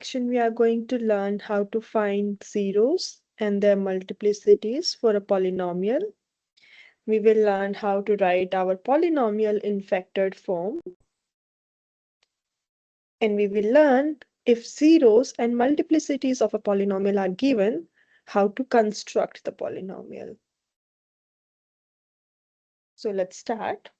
section, we are going to learn how to find zeros and their multiplicities for a polynomial. We will learn how to write our polynomial in factored form. And we will learn if zeros and multiplicities of a polynomial are given, how to construct the polynomial. So let's start.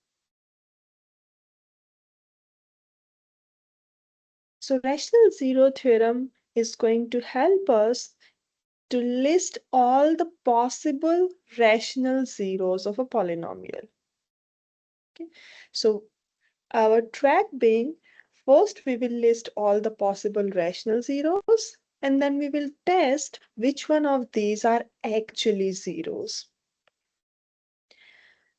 So rational zero theorem is going to help us to list all the possible rational zeros of a polynomial. Okay. So our track being, first we will list all the possible rational zeros, and then we will test which one of these are actually zeros.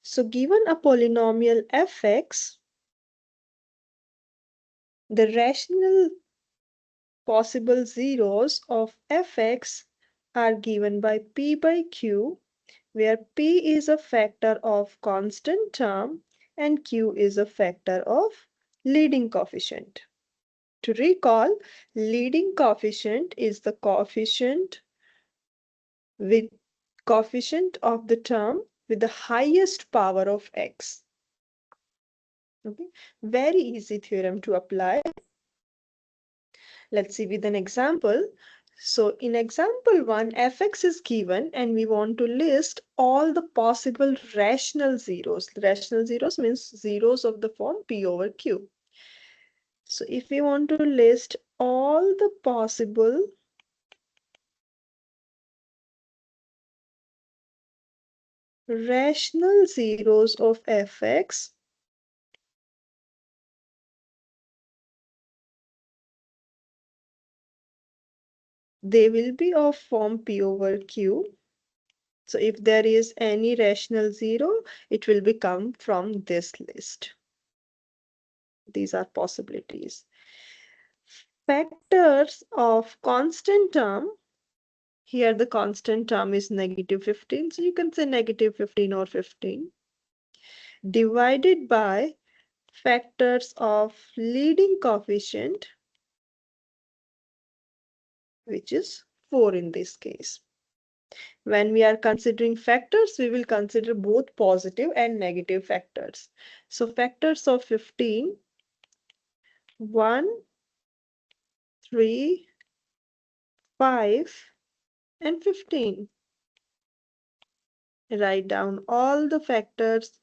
So given a polynomial fx, the rational possible zeros of fx are given by p by q, where p is a factor of constant term and q is a factor of leading coefficient. To recall, leading coefficient is the coefficient of the term with the highest power of x. Okay, very easy theorem to apply. Let's see with an example. So in example 1, fx is given and we want to list all the possible rational zeros. Rational zeros means zeros of the form p over q. So if we want to list all the possible rational zeros of fx, they will be of form p over q. So if there is any rational zero, it will become from this list. These are possibilities. Factors of constant term, here the constant term is negative 15, so you can say negative 15 or 15, divided by factors of leading coefficient, which is 4 in this case. When we are considering factors, we will consider both positive and negative factors. So factors of 15, 1, 3, 5, and 15. Write down all the factors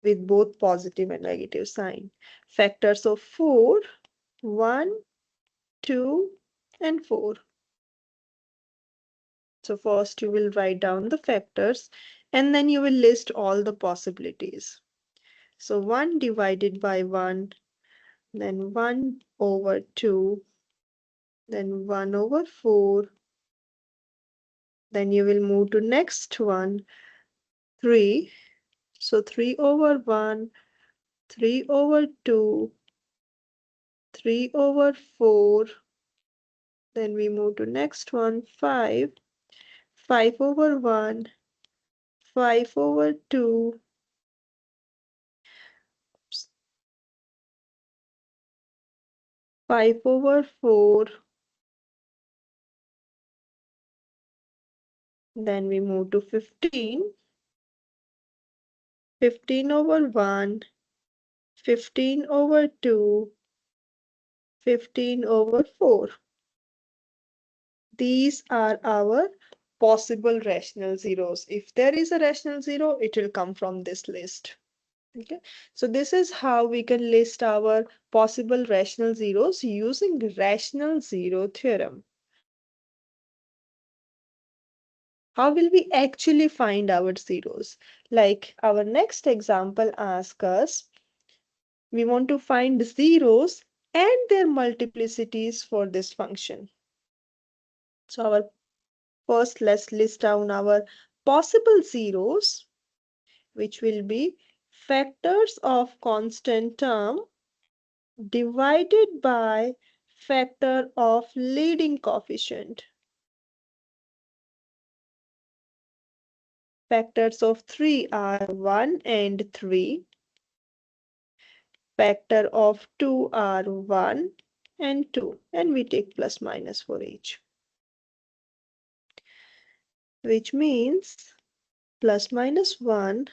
with both positive and negative sign. Factors of 4, 1, 2, and 4. So first you will write down the factors and then you will list all the possibilities. So 1 divided by 1, then 1 over 2, then 1 over 4. Then you will move to next one, 3. So 3 over 1, 3 over 2, 3 over 4. Then we move to next one, 5. 5 over 1, 5 over 2, 5 over 4. Then we move to 15. 15 over 1, 15 over 2, 15 over 4. These are our possible rational zeros. If there is a rational zero, it will come from this list. Okay, so this is how we can list our possible rational zeros using rational zero theorem. How will we actually find our zeros? Like our next example asks us, we want to find zeros and their multiplicities for this function. So our first, let's list down our possible zeros, which will be factors of constant term divided by factor of leading coefficient. Factors of 3 are 1 and 3. Factor of 2 are 1. and 2, and we take plus minus for each, which means plus minus 1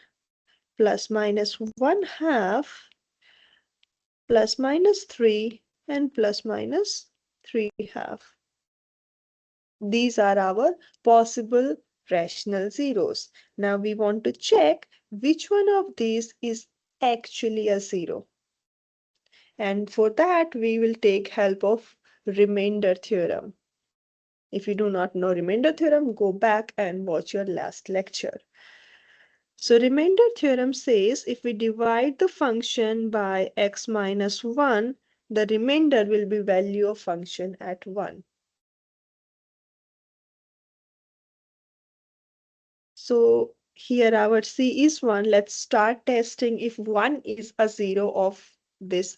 plus minus 1 half plus minus 3 and plus minus 3 half. These are our possible rational zeros. Now we want to check which one of these is actually a zero. And for that, we will take help of remainder theorem. If you do not know remainder theorem, go back and watch your last lecture. So remainder theorem says if we divide the function by x minus 1, the remainder will be value of function at 1. So here our C is 1. Let's start testing if 1 is a zero of this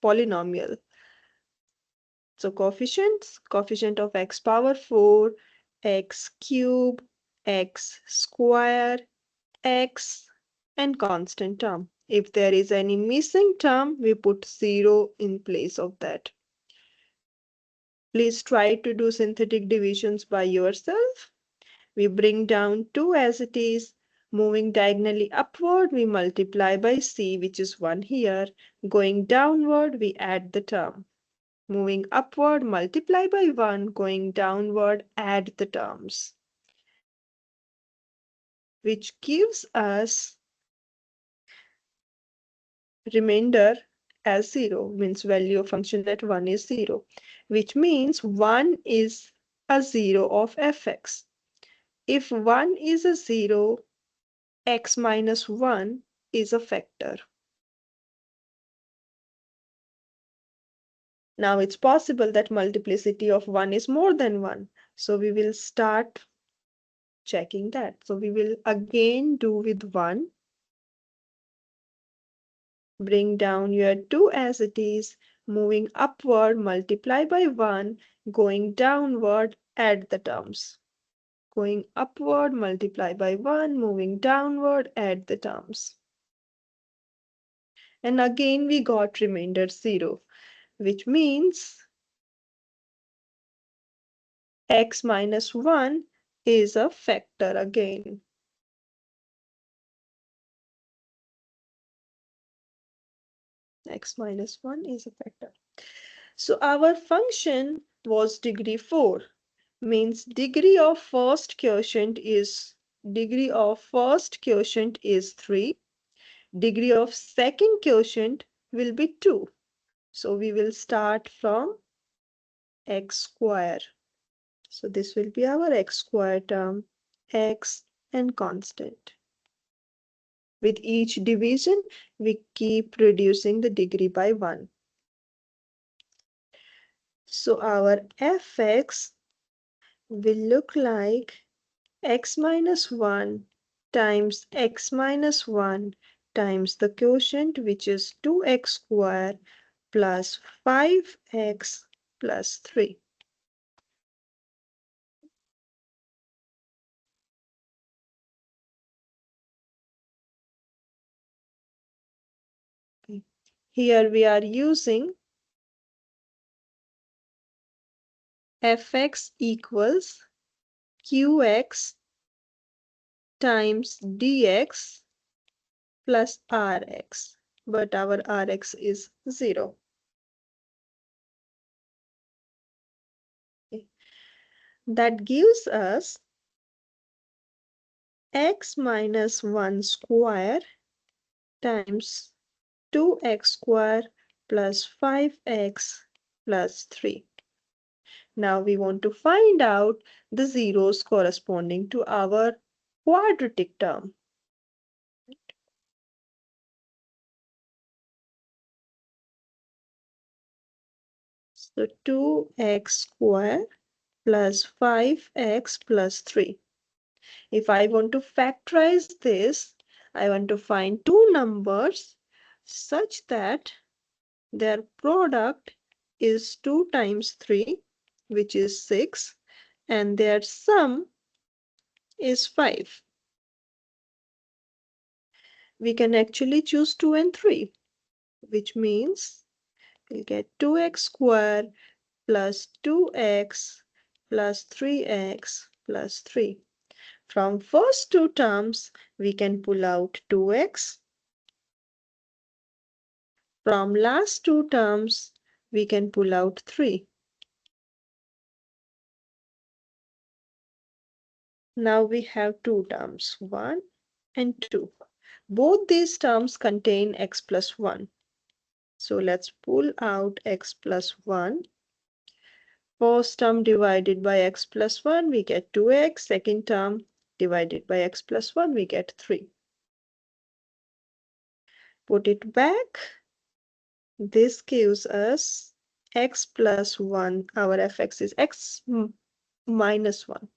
polynomial. So coefficients, coefficient of x power 4, x cube, x square, x, and constant term. If there is any missing term, we put 0 in place of that. Please try to do synthetic divisions by yourself. We bring down 2 as it is. Moving diagonally upward, we multiply by c, which is 1 here. Going downward, we add the term. Moving upward, multiply by 1. Going downward, add the terms, which gives us remainder as 0, means value of function at 1 is 0, which means 1 is a 0 of fx. If 1 is a 0, x minus 1 is a factor. Now it's possible that multiplicity of 1 is more than 1. So we will start checking that. So we will again do with 1. Bring down your 2 as it is. Moving upward, multiply by 1. Going downward, add the terms. Going upward, multiply by 1. Moving downward, add the terms. And again we got remainder 0, which means x minus 1 is a factor again. X minus 1 is a factor. So our function was degree 4, means degree of first quotient is 3. Degree of second quotient will be 2. So we will start from x square. So this will be our x square term, x and constant. With each division, we keep reducing the degree by 1. So our fx will look like x minus 1 times x minus 1 times the quotient, which is 2x square plus 5x plus 3. Here we are using fx equals qx times dx plus rx, but our rx is 0. Okay. That gives us x minus 1 square times 2x square plus 5x plus 3. Now we want to find out the zeros corresponding to our quadratic term. So 2x square plus 5x plus 3. If I want to factorize this, I want to find two numbers such that their product is 2 times 3, which is 6, and their sum is 5. We can actually choose 2 and 3, which means we'll get 2x squared plus 2x plus 3x plus 3. From first two terms, we can pull out 2x. From last two terms, we can pull out 3. Now we have two terms, 1 and 2. Both these terms contain x plus 1. So let's pull out x plus 1. First term divided by x plus 1, we get 2x. Second term divided by x plus 1, we get 3. Put it back. This gives us x plus 1. Our fx is x minus 1.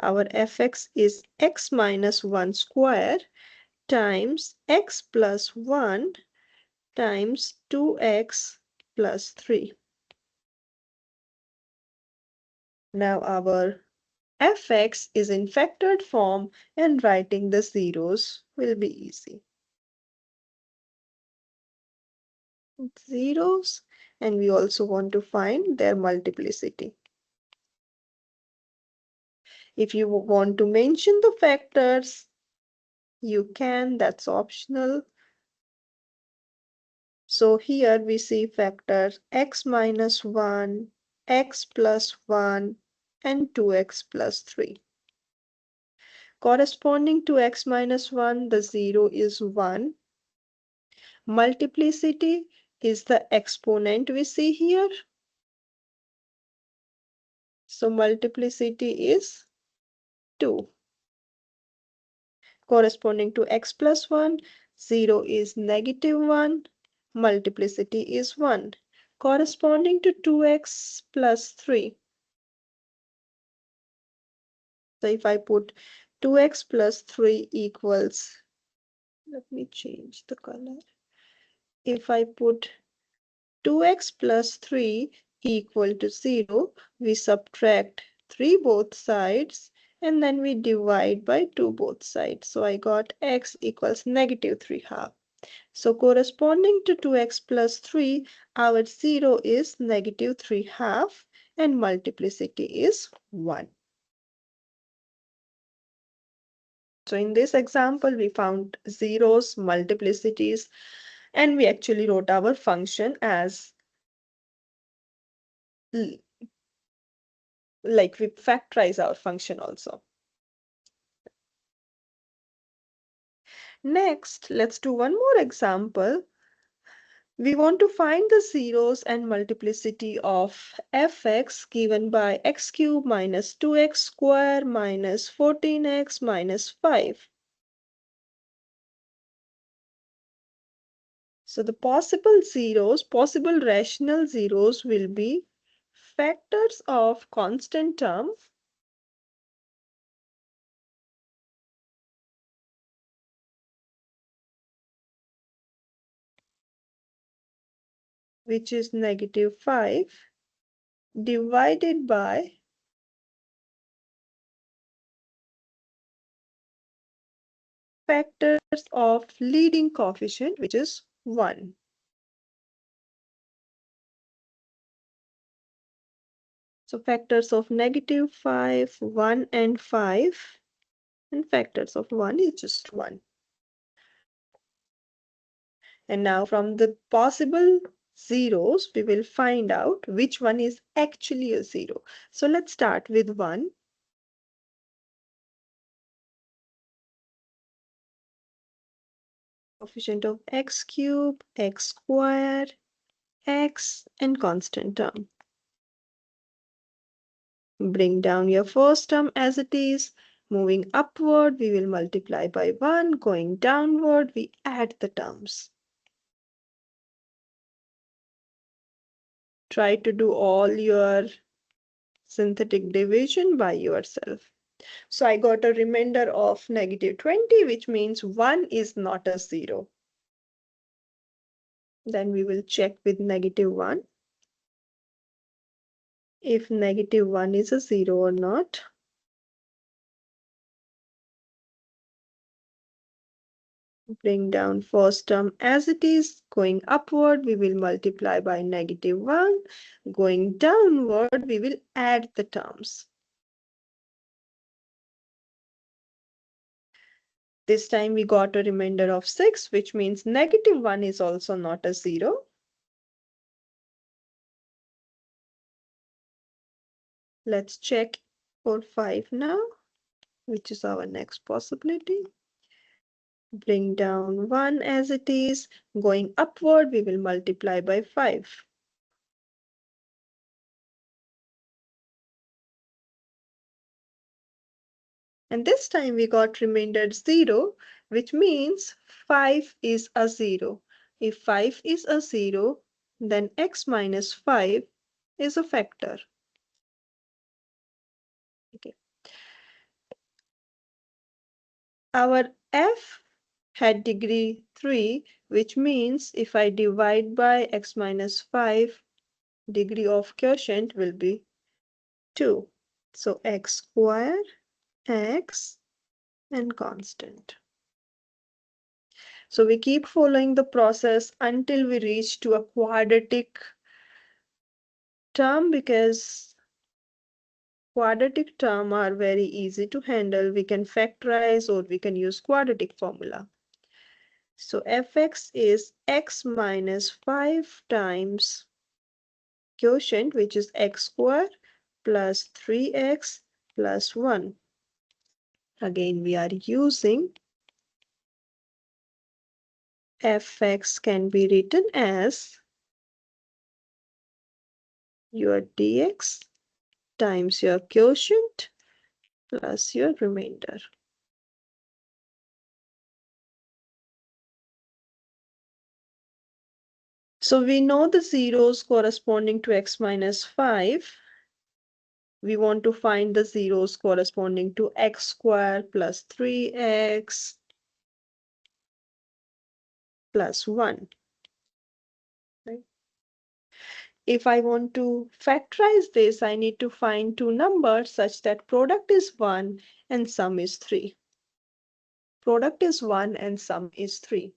Our fx is x minus 1 square times x plus 1 times 2x plus 3. Now our fx is in factored form and writing the zeros will be easy. Zeros, and we also want to find their multiplicity. If you want to mention the factors, you can, that's optional. So here we see factors x minus 1, x plus 1, and 2x plus 3. Corresponding to x minus 1, the 0 is 1. Multiplicity is the exponent we see here. So multiplicity is 2. Corresponding to x plus 1, 0 is negative 1. Multiplicity is 1. Corresponding to 2x plus 3. So if I put 2x plus 3 equals, let me change the color. If I put 2x plus 3 equal to 0, we subtract 3 both sides and then we divide by 2 both sides. So I got x equals negative 3 half. So corresponding to 2x plus 3, our 0 is negative 3 half and multiplicity is 1. So in this example, we found zeros, multiplicities, and we actually wrote our function as like we factorize our function also. Next, let's do one more example. We want to find the zeros and multiplicity of fx given by x cubed minus 2x square minus 14x minus 5. So the possible zeros, possible rational zeros will be factors of constant term which is negative 5 divided by factors of leading coefficient which is 1. So factors of negative 5, 1 and 5 and factors of 1 is just 1. And now from the possible zeros, we will find out which one is actually a zero. So let's start with 1. Coefficient of x cubed, x squared, x, and constant term. Bring down your first term as it is. Moving upward, we will multiply by 1. Going downward, we add the terms. Try to do all your synthetic division by yourself. So I got a remainder of negative 20, which means 1 is not a 0. Then we will check with negative 1. If negative 1 is a 0 or not. Bring down first term as it is. Going upward, we will multiply by -1. Going downward, we will add the terms. This time we got a remainder of 6, which means -1 is also not a 0. Let's check for 5 now, which is our next possibility. Bring down 1 as it is. Going upward, we will multiply by 5. And this time we got remainder 0, which means 5 is a 0. If 5 is a 0, then x minus 5 is a factor. Okay. Our f had degree 3, which means if I divide by x minus 5, degree of quotient will be 2. So x square, x, and constant. So we keep following the process until we reach to a quadratic term, because quadratic terms are very easy to handle. We can factorize or we can use quadratic formula. So fx is x minus 5 times quotient, which is x squared plus 3x plus 1. Again, we are using fx can be written as your dx times your quotient plus your remainder. So we know the zeros corresponding to x minus 5. We want to find the zeros corresponding to x squared plus 3x plus 1. Right? If I want to factorize this, I need to find two numbers such that product is 1 and sum is 3. Product is 1 and sum is 3.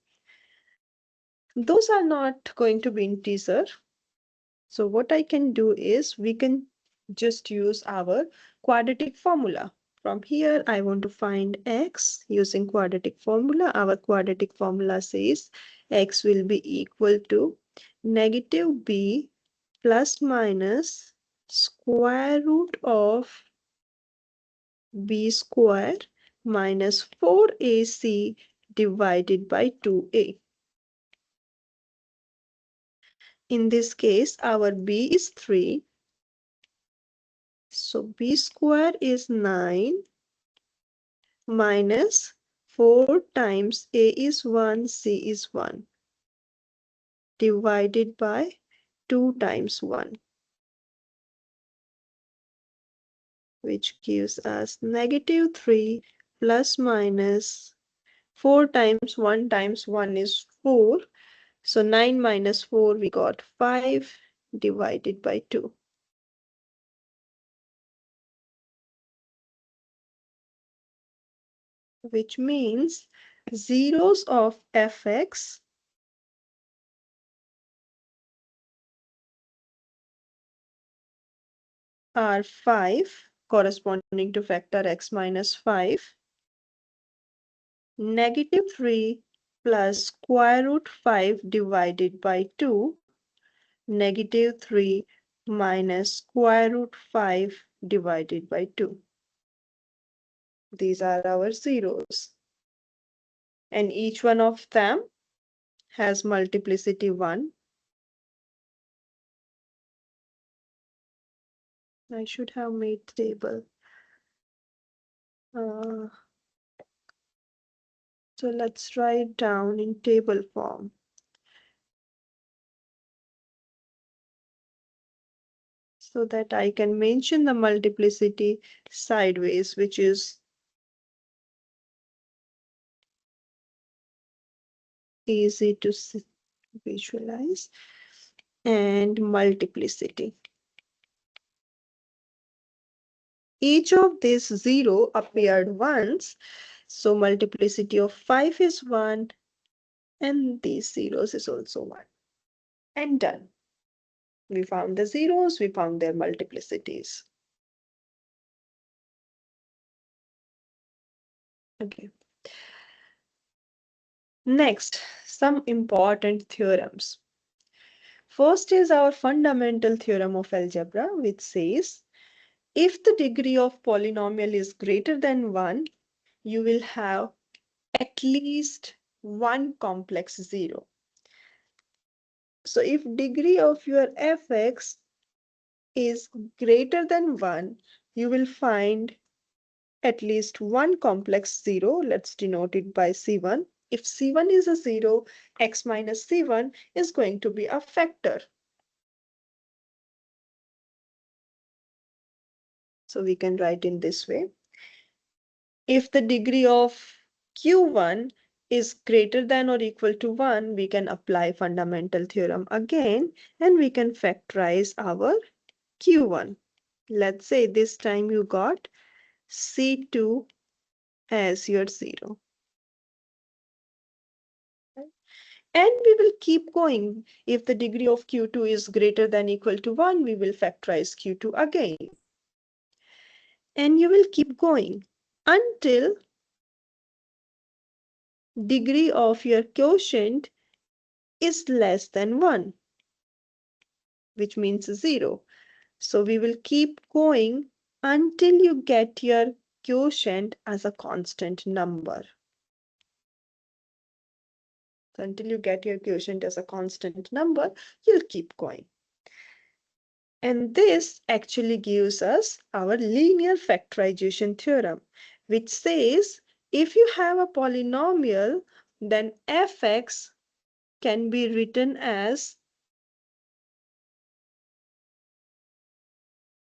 Those are not going to be integer. So what I can do is we can just use our quadratic formula. From here, I want to find x using quadratic formula. Our quadratic formula says x will be equal to negative b plus minus square root of b squared minus 4ac divided by 2a. In this case, our b is 3. So b square is 9 minus 4 times a is 1, c is 1 divided by 2 times 1, which gives us negative 3 plus minus 4 times 1 is 4. So 9 minus 4, we got 5 divided by 2. Which means zeros of fx are 5, corresponding to factor x minus 5, negative 3 plus square root 5 divided by 2, negative 3 minus square root 5 divided by 2. These are our zeros. And each one of them has multiplicity 1. I should have made table. So let's write down in table form. So that I can mention the multiplicity sideways, which is easy to visualize, and multiplicity. Each of these 0 appeared once, so multiplicity of 5 is 1, and these zeros is also 1. And done. We found the zeros, we found their multiplicities. Okay. Next, some important theorems. First is our fundamental theorem of algebra, which says if the degree of polynomial is greater than 1, you will have at least one complex zero. So if degree of your fx is greater than 1, you will find at least one complex zero. Let's denote it by C1. If C1 is a zero, x minus C1 is going to be a factor. So we can write in this way. If the degree of Q1 is greater than or equal to 1, we can apply fundamental theorem again and we can factorize our Q1. Let's say this time you got C2 as your 0. And we will keep going. If the degree of Q2 is greater than or equal to 1, we will factorize Q2 again. And you will keep going until degree of your quotient is less than 1, which means 0. So we will keep going until you get your quotient as a constant number. So until you get your quotient as a constant number, you'll keep going. And this actually gives us our linear factorization theorem, which says if you have a polynomial, then fx can be written as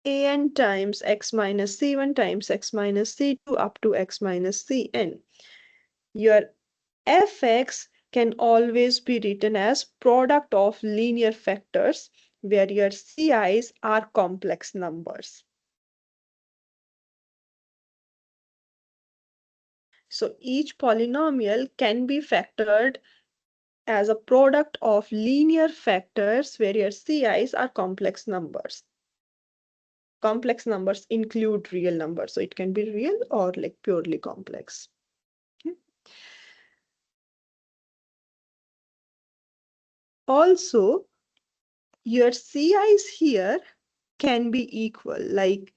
an times x minus c1 times x minus c2 up to x minus cn. Your fx can always be written as product of linear factors where your ci's are complex numbers. So each polynomial can be factored as a product of linear factors where your ci's are complex numbers. Complex numbers include real numbers, so it can be real or like purely complex. Okay. Also, your ci's here can be equal, like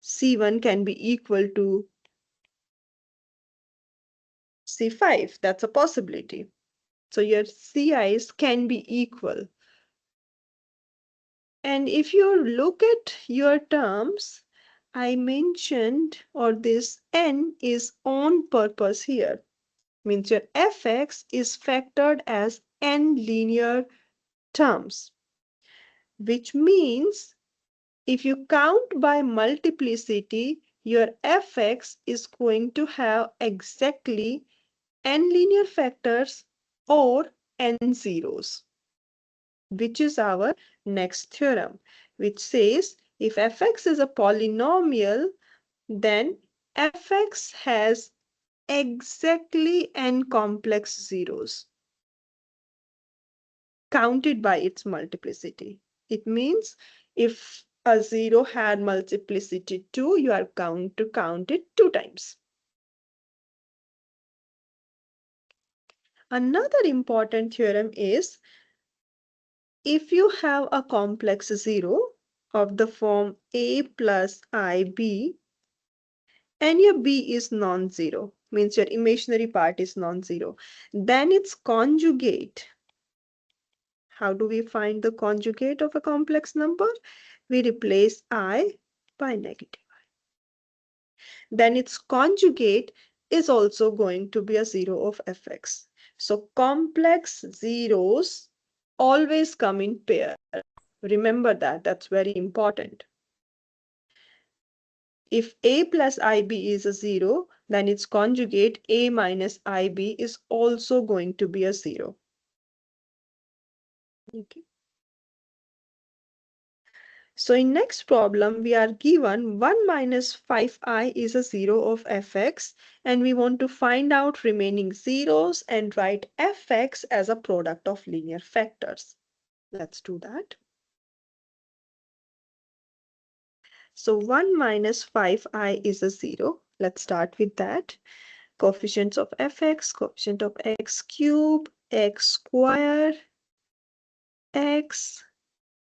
C1 can be equal to C5. That's a possibility. So your ci's can be equal. And if you look at your terms, I mentioned, or this n is on purpose here. Means your fx is factored as n linear terms, which means if you count by multiplicity, your fx is going to have exactly n linear factors or n zeros, which is our next theorem, which says if fx is a polynomial, then fx has exactly n complex zeros counted by its multiplicity. It means if a zero had multiplicity 2, you are going to count it 2 times. Another important theorem is if you have a complex zero of the form a plus ib and your b is non-zero, means your imaginary part is non-zero, then its conjugate. How do we find the conjugate of a complex number? We replace I by negative. Then its conjugate is also going to be a zero of fx. So complex zeros always come in pair. Remember that, that's very important. If a plus ib is a zero, then its conjugate a minus ib is also going to be a zero. Okay. So in next problem, we are given 1 minus 5i is a 0 of fx, and we want to find out remaining zeros and write fx as a product of linear factors. Let's do that. So 1 minus 5i is a 0. Let's start with that. Coefficients of fx, coefficient of x cube, x square, x,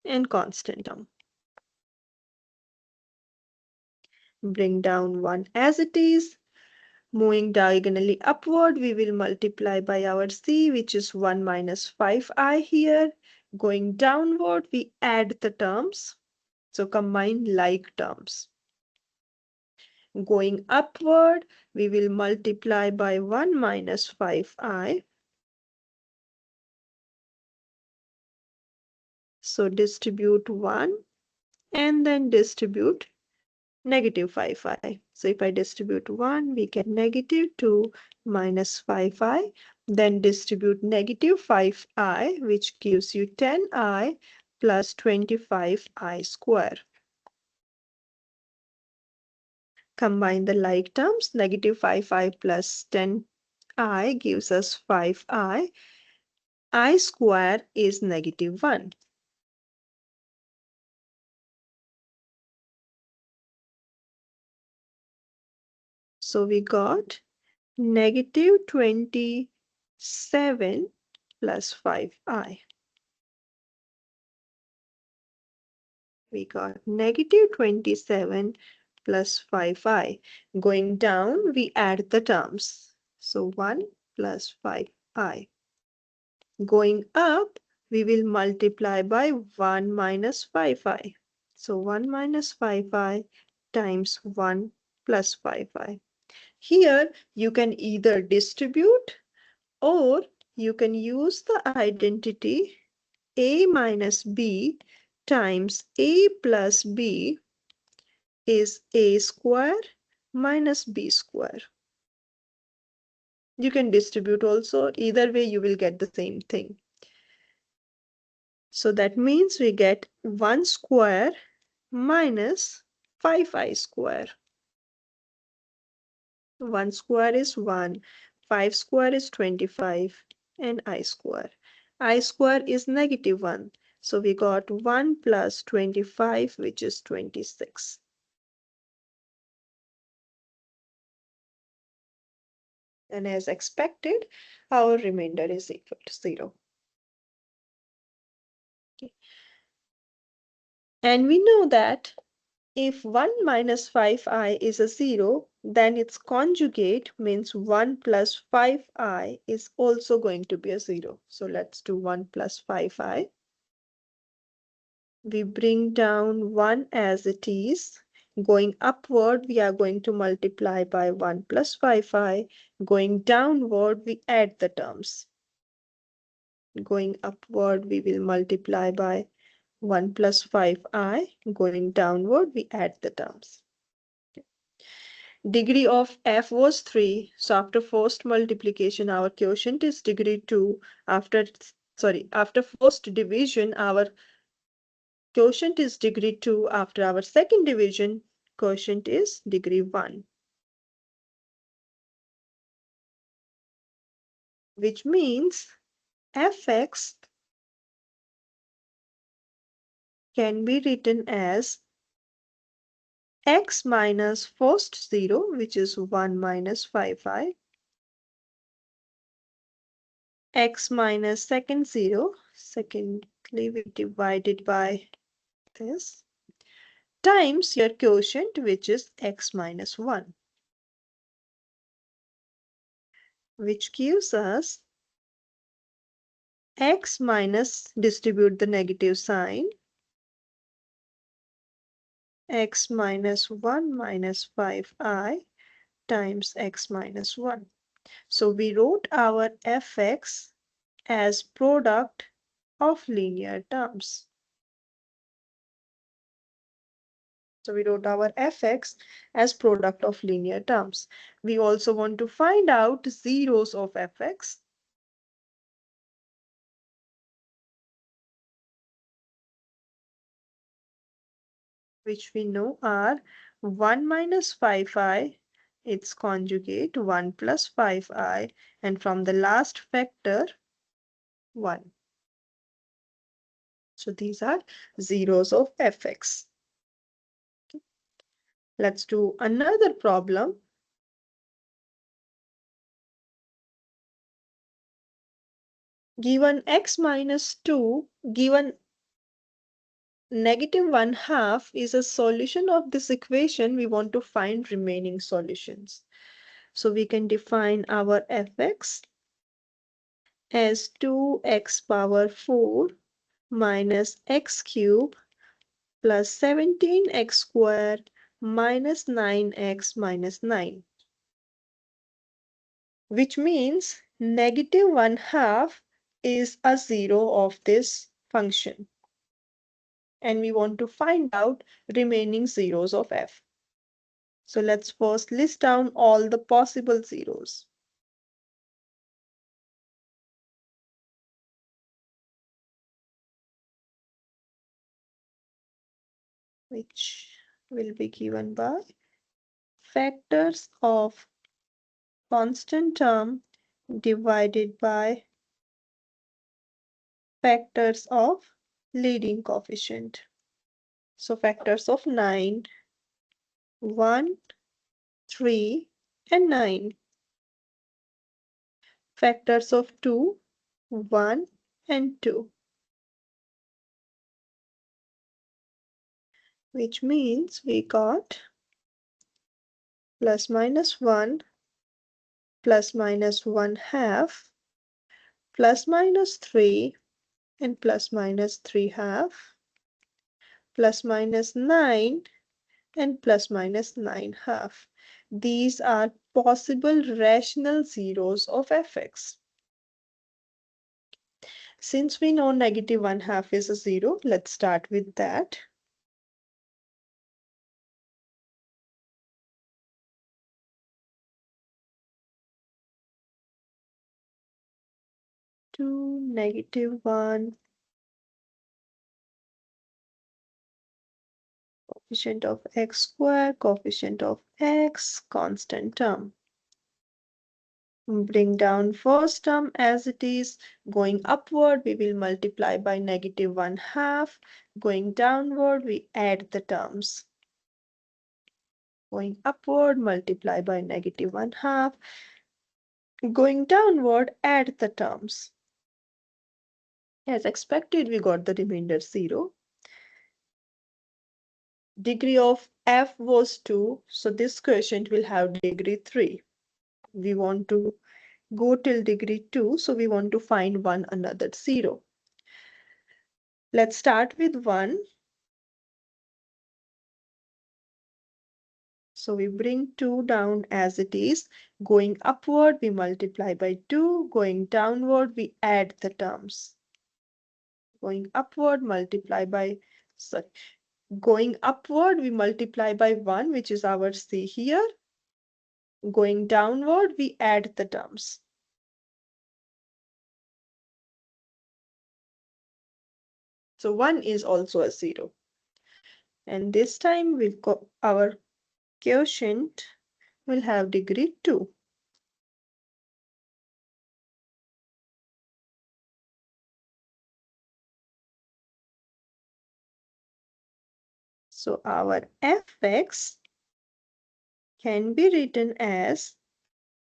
and constant term. Bring down 1 as it is. Moving diagonally upward, we will multiply by our c, which is 1 minus 5i here. Going downward, we add the terms. So combine like terms. Going upward, we will multiply by 1 minus 5i. So distribute 1 and then distribute negative 5i. So if I distribute 1, we get negative 2 minus 5i. Then distribute negative 5i, which gives you 10i plus 25i square. Combine the like terms. Negative 5i plus 10i gives us 5i. I square is negative 1. So we got negative 27 plus 5i. We got negative 27 plus 5i. Going down, we add the terms. So 1 plus 5i. Going up, we will multiply by 1 minus 5i. So 1 minus 5i times 1 plus 5i. Here, you can either distribute or you can use the identity a minus b times a plus b is a square minus b square. You can distribute also. Either way, you will get the same thing. So that means we get 1 square minus 5i square. 1 square is 1, 5 square is 25, and I square. I square is negative 1. So we got 1 plus 25, which is 26. And as expected, our remainder is equal to 0. Okay. And we know that if 1 minus 5i is a 0, then its conjugate means 1 plus 5i is also going to be a 0. So let's do 1 plus 5i. We bring down 1 as it is. Going upward, we are going to multiply by 1 plus 5i. Going downward, we add the terms. Going upward, we will multiply by 1 plus 5i. Going downward, we add the terms. Degree of f was 3. So after first multiplication, our quotient is degree 2. After first division, our quotient is degree 2. After our second division, quotient is degree 1. Which means fx can be written as x minus first 0, which is 1 minus 5i, x minus second 0, secondly we divide it by this, times your quotient, which is x minus 1, which gives us x minus, distribute the negative sign, x minus 1 minus 5i times x minus 1. So we wrote our fx as product of linear terms. So we wrote our fx as product of linear terms. We also want to find out zeros of fx. which we know are 1 minus 5i, its conjugate 1 plus 5i, and from the last factor 1. So these are zeros of fx. Let's do another problem. Given x minus 2, given negative 1 half is a solution of this equation, we want to find remaining solutions. So we can define our fx as 2x power 4 minus x cube plus 17x squared minus 9x minus 9, which means negative 1 half is a zero of this function. And we want to find out remaining zeros of f. So let's first list down all the possible zeros. Which will be given by factors of constant term divided by factors of leading coefficient. So factors of 9, 1, 3, and 9. Factors of 2, 1, and 2. Which means we got plus minus 1, plus minus 1 half, plus minus 3, and plus minus 3 half, plus minus 9, and plus minus 9 half. These are possible rational zeros of fx. Since we know negative 1 half is a zero, let's start with that. To negative 1, coefficient of x squared, coefficient of x, constant term. Bring down first term as it is. Going upward, we will multiply by negative 1 half. Going downward, we add the terms. Going upward, multiply by negative 1 half. Going downward, add the terms. As expected, we got the remainder 0. Degree of f was 2, so this quotient will have degree 3. We want to go till degree 2, so we want to find one another 0. Let's start with 1. So we bring 2 down as it is. Going upward, we multiply by 2. Going downward, we add the terms. Going upward, multiply by, sorry, going upward, we multiply by 1, which is our c here. Going downward, we add the terms. So 1 is also a 0. And this time we've got our quotient will have degree 2. So our fx can be written as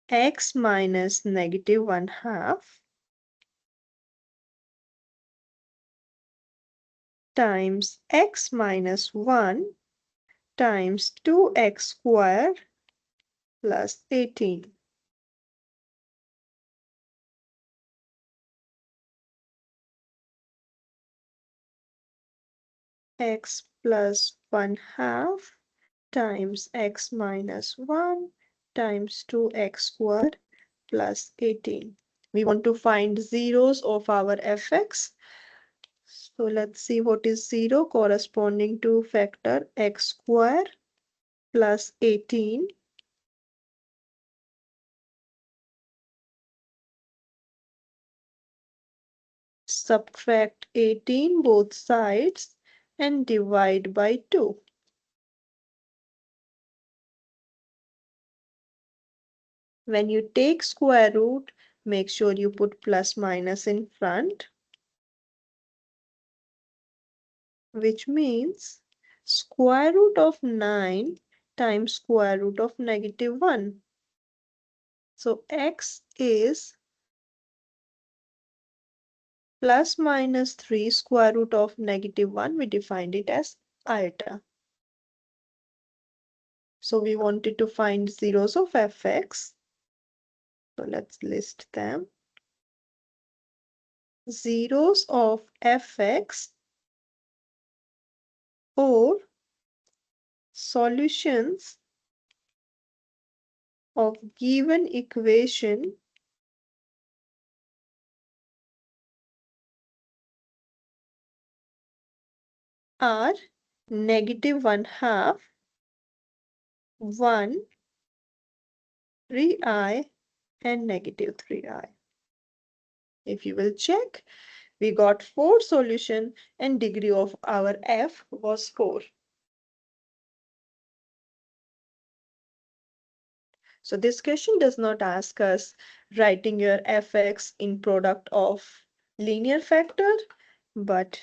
x minus negative 1 half times x minus 1 times 2x squared plus 18. X plus 1 half times x minus 1 times 2x squared plus 18. We want to find zeros of our fx. So let's see what is 0 corresponding to factor x squared plus 18. Subtract 18 both sides and divide by 2. When you take square root, make sure you put plus minus in front, which means square root of 9 times square root of -1. So x is plus minus 3 square root of -1. We defined it as iota. So we wanted to find zeros of fx. So let's list them. Zeros of fx or solutions of given equation are -1/2, 1, 3i, and -3i. If you will check, we got 4 solution and degree of our f was 4. So this question does not ask us writing your fx in product of linear factor, but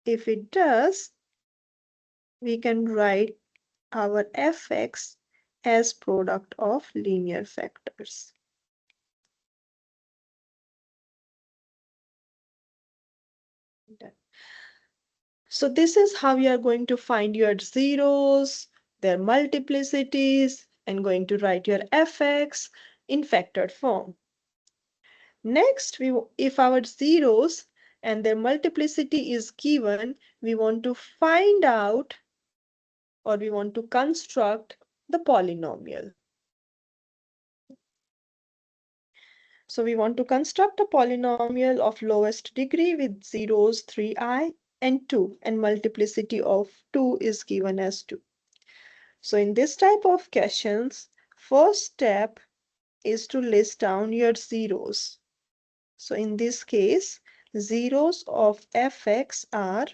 if it does, we can write our fx as product of linear factors. So this is how you are going to find your zeros, their multiplicities, and going to write your fx in factored form. Next, if our zeros and their multiplicity is given, we want to find out or we want to construct the polynomial. So we want to construct a polynomial of lowest degree with zeros 3i and 2, and multiplicity of 2 is given as 2. So in this type of questions, first step is to list down your zeros. So in this case, zeros of fx are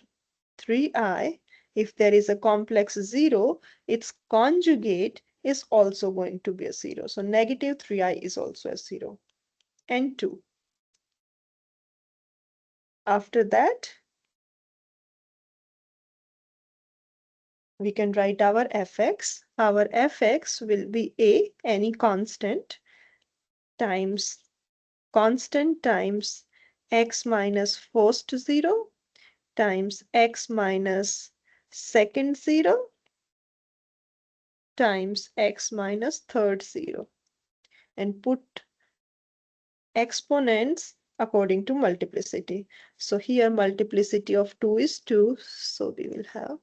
3i. If there is a complex zero, its conjugate is also going to be a zero. So -3i is also a zero. And 2. After that, we can write our fx. Our fx will be a, any constant, times constant times x minus first zero times x minus second zero times x minus third zero, and put exponents according to multiplicity. So here multiplicity of 2 is 2, so we will have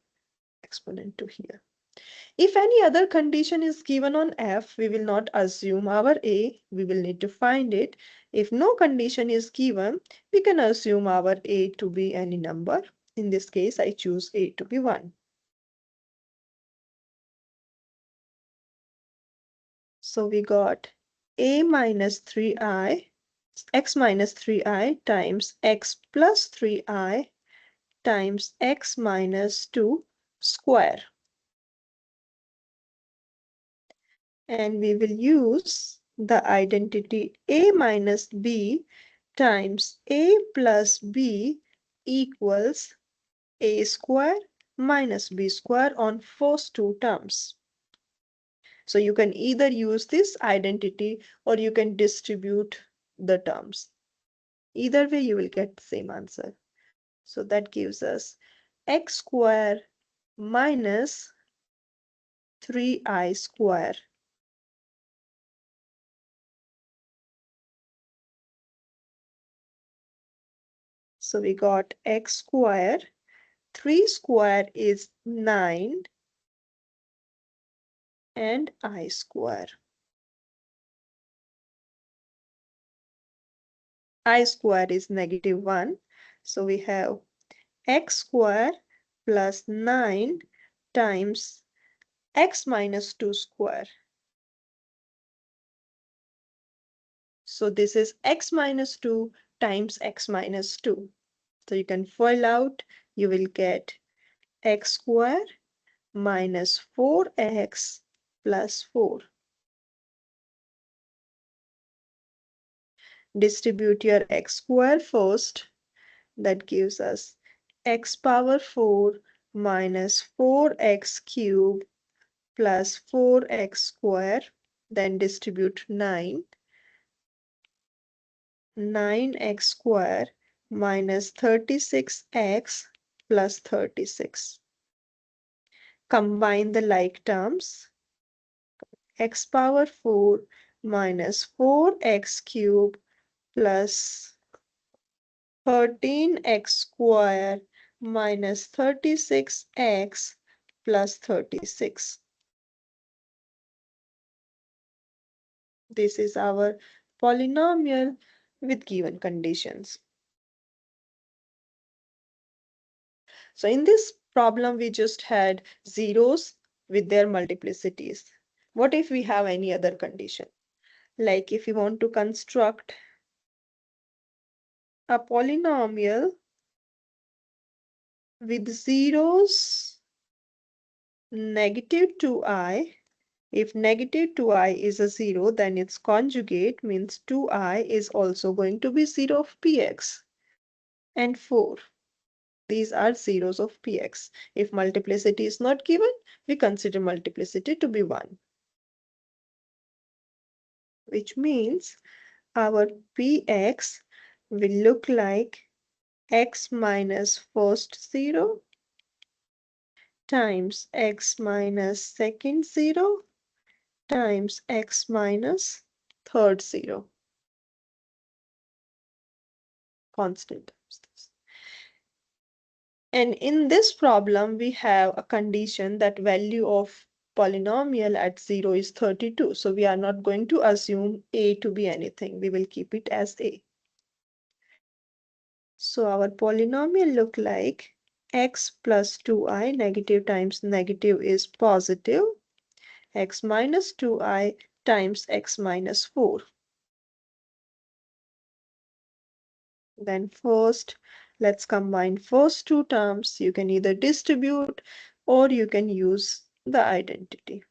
exponent 2 here. If any other condition is given on f, we will not assume our a, we will need to find it. If no condition is given, we can assume our a to be any number. In this case, I choose a to be 1. So we got a minus 3i, x minus 3i times x plus 3i times x minus 2 square. And we will use the identity a minus b times a plus b equals a square minus b square on first two terms. So you can either use this identity or you can distribute the terms. Either way, you will get the same answer. So that gives us x square minus 3i square. So we got x square, 3 square is 9, and I square. I square is -1. So we have x square plus 9 times x minus 2 square. So this is x minus 2 times x minus 2. So you can FOIL out, you will get x square minus 4x plus 4. Distribute your x square first. That gives us x power 4 minus 4x cubed plus 4x square. Then distribute 9. 9x square minus 36x plus 36. Combine the like terms. X power 4 minus 4x cubed plus 13x square minus 36x plus 36. This is our polynomial with given conditions. So in this problem, we just had zeros with their multiplicities. What if we have any other condition? Like if you want to construct a polynomial with zeros negative 2i. If negative 2i is a 0, then its conjugate means 2i is also going to be 0 of px. And 4. These are zeros of px. If multiplicity is not given, we consider multiplicity to be 1. Which means our px will look like x minus first 0 times x minus second 0 times x minus third 0. Constant terms. And in this problem, we have a condition that value of polynomial at 0 is 32. So we are not going to assume a to be anything. We will keep it as a. So our polynomial look like x plus 2i, negative times negative is positive, x minus 2i times x minus 4. Then first, let's combine first two terms. You can either distribute or you can use the identity.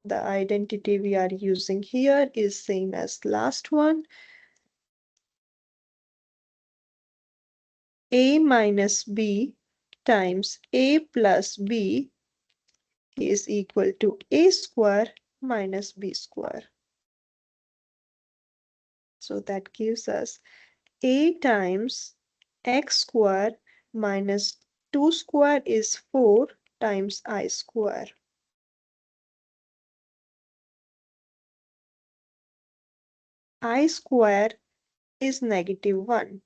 The identity we are using here is same as last one. A minus b times a plus b is equal to a square minus b square. So that gives us a times x square minus 2 square is 4 times I square. I square is negative 1.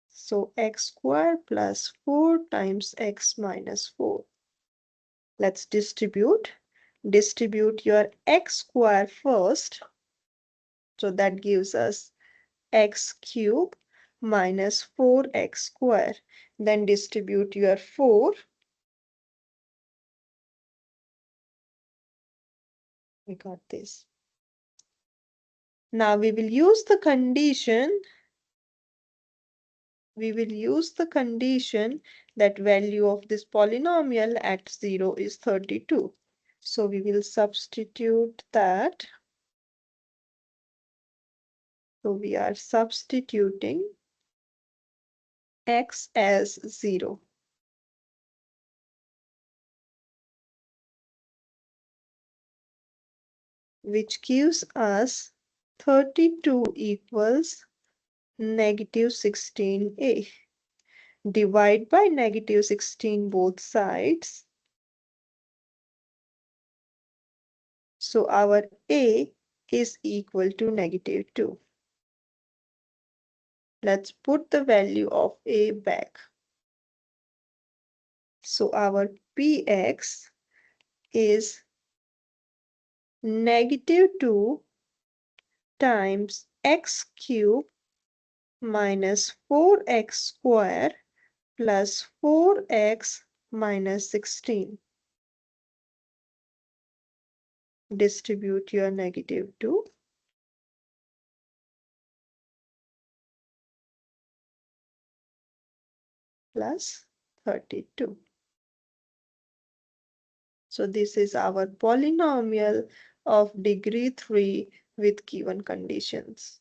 So x square plus 4 times x minus 4. Let's distribute. Distribute your x square first. So that gives us x cube minus 4x square. Then distribute your 4. We got this. Now we will use the condition. We will use the condition that value of this polynomial at 0 is 32. So we will substitute that. So we are substituting x as 0. Which gives us 32 equals negative 16a. Divide by negative 16 both sides. So our a is equal to negative 2. Let's put the value of a back. So our px is negative 2 times x cubed minus 4x square plus 4x minus 16. Distribute your negative 2. Plus 32. So this is our polynomial of degree 3 with given conditions.